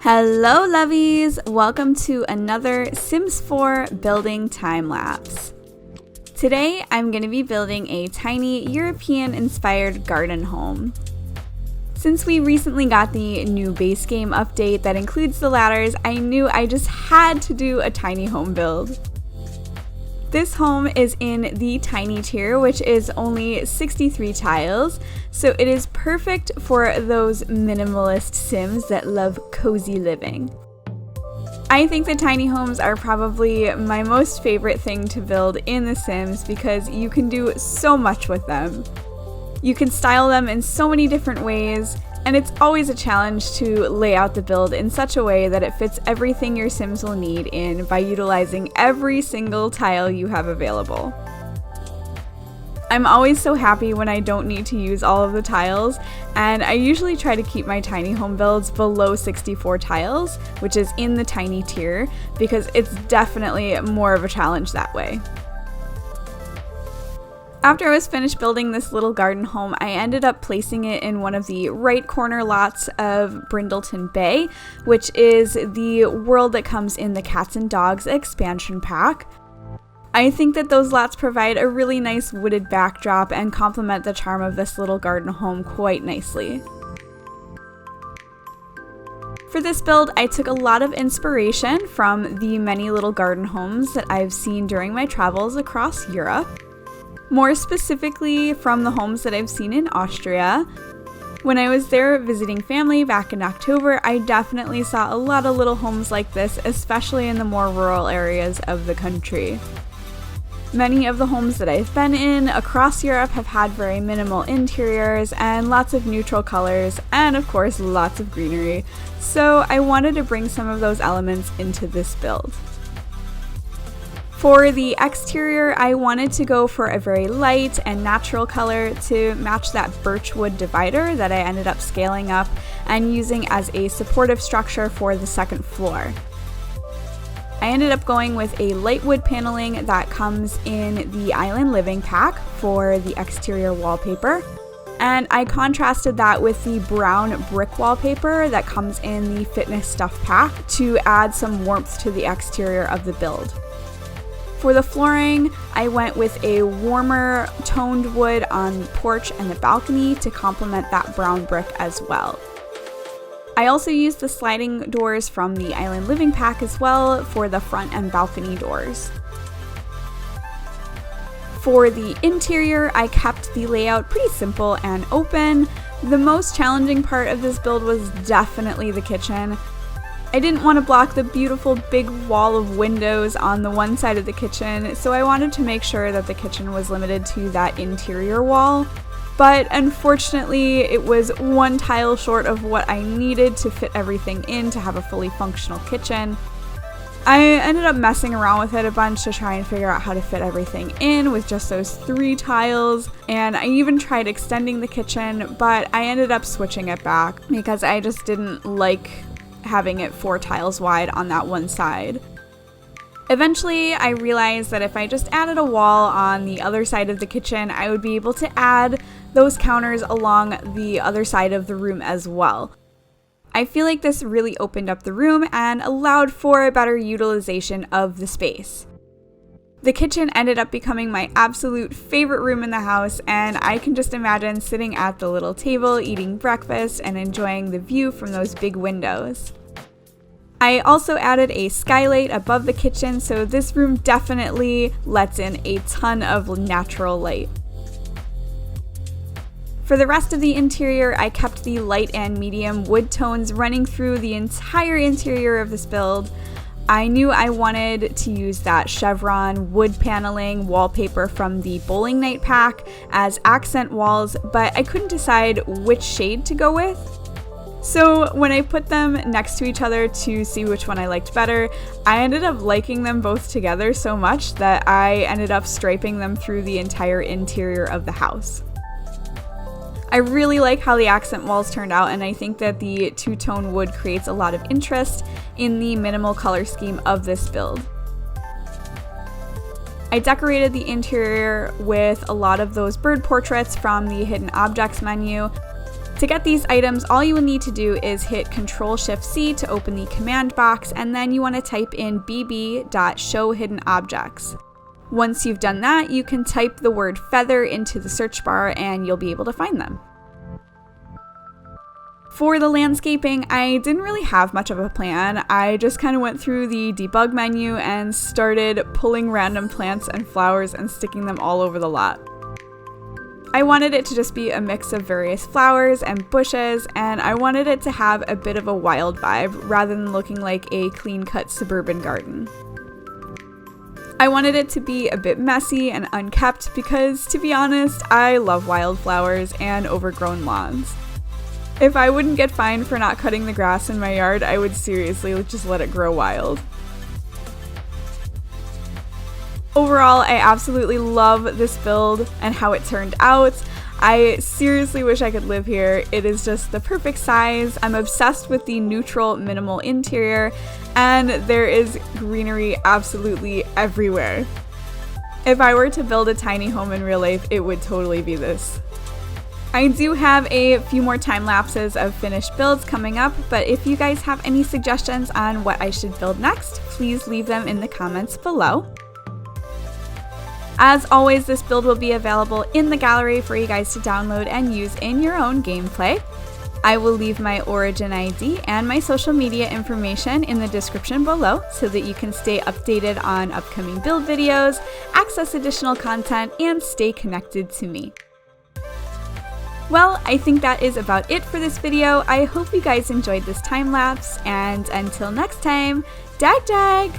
Hello lovies! Welcome to another Sims 4 building time lapse. Today I'm going to be building a tiny European-inspired garden home. Since we recently got the new base game update that includes the ladders, I knew I just had to do a tiny home build. This home is in the tiny tier, which is only 63 tiles, so it is perfect for those minimalist Sims that love cozy living. I think that tiny homes are probably my most favorite thing to build in The Sims because you can do so much with them. You can style them in so many different ways, and it's always a challenge to lay out the build in such a way that it fits everything your Sims will need in by utilizing every single tile you have available. I'm always so happy when I don't need to use all of the tiles, and I usually try to keep my tiny home builds below 64 tiles, which is in the tiny tier, because it's definitely more of a challenge that way. After I was finished building this little garden home, I ended up placing it in one of the right corner lots of Brindleton Bay, which is the world that comes in the Cats and Dogs expansion pack. I think that those lots provide a really nice wooded backdrop and complement the charm of this little garden home quite nicely. For this build, I took a lot of inspiration from the many little garden homes that I've seen during my travels across Europe. More specifically from the homes that I've seen in Austria. When I was there visiting family back in October, I definitely saw a lot of little homes like this, especially in the more rural areas of the country. Many of the homes that I've been in across Europe have had very minimal interiors and lots of neutral colors, and of course lots of greenery, so I wanted to bring some of those elements into this build. For the exterior, I wanted to go for a very light and natural color to match that birchwood divider that I ended up scaling up and using as a supportive structure for the second floor. I ended up going with a light wood paneling that comes in the Island Living pack for the exterior wallpaper, and I contrasted that with the brown brick wallpaper that comes in the Fitness Stuff pack to add some warmth to the exterior of the build. For the flooring, I went with a warmer toned wood on the porch and the balcony to complement that brown brick as well. I also used the sliding doors from the Island Living pack as well for the front and balcony doors. For the interior, I kept the layout pretty simple and open. The most challenging part of this build was definitely the kitchen. I didn't want to block the beautiful big wall of windows on the one side of the kitchen, so I wanted to make sure that the kitchen was limited to that interior wall. But unfortunately, it was one tile short of what I needed to fit everything in to have a fully functional kitchen. I ended up messing around with it a bunch to try and figure out how to fit everything in with just those 3 tiles, and I even tried extending the kitchen, but I ended up switching it back because I just didn't like having it 4 tiles wide on that one side. Eventually, I realized that if I just added a wall on the other side of the kitchen, I would be able to add those counters along the other side of the room as well. I feel like this really opened up the room and allowed for a better utilization of the space. The kitchen ended up becoming my absolute favorite room in the house, and I can just imagine sitting at the little table, eating breakfast, and enjoying the view from those big windows. I also added a skylight above the kitchen, so this room definitely lets in a ton of natural light. For the rest of the interior, I kept the light and medium wood tones running through the entire interior of this build. I knew I wanted to use that chevron wood paneling wallpaper from the Bowling Night pack as accent walls, but I couldn't decide which shade to go with. So when I put them next to each other to see which one I liked better, I ended up liking them both together so much that I ended up striping them through the entire interior of the house. I really like how the accent walls turned out, and I think that the two-tone wood creates a lot of interest in the minimal color scheme of this build. I decorated the interior with a lot of those bird portraits from the Hidden Objects menu To get these items, all you will need to do is hit Ctrl-Shift-C to open the command box, and then you want to type in bb.showhiddenobjects. Once you've done that, you can type the word feather into the search bar and you'll be able to find them. For the landscaping, I didn't really have much of a plan. I just kind of went through the debug menu and started pulling random plants and flowers and sticking them all over the lot. I wanted it to just be a mix of various flowers and bushes, and I wanted it to have a bit of a wild vibe rather than looking like a clean-cut suburban garden. I wanted it to be a bit messy and unkept because, to be honest, I love wildflowers and overgrown lawns. If I wouldn't get fined for not cutting the grass in my yard, I would seriously just let it grow wild. Overall, I absolutely love this build and how it turned out. I seriously wish I could live here. It is just the perfect size. I'm obsessed with the neutral, minimal interior, and there is greenery absolutely everywhere. If I were to build a tiny home in real life, it would totally be this. I do have a few more time lapses of finished builds coming up, but if you guys have any suggestions on what I should build next, please leave them in the comments below. As always, this build will be available in the gallery for you guys to download and use in your own gameplay. I will leave my origin ID and my social media information in the description below so that you can stay updated on upcoming build videos, access additional content, and stay connected to me. Well, I think that is about it for this video. I hope you guys enjoyed this time lapse, and until next time, dag dag!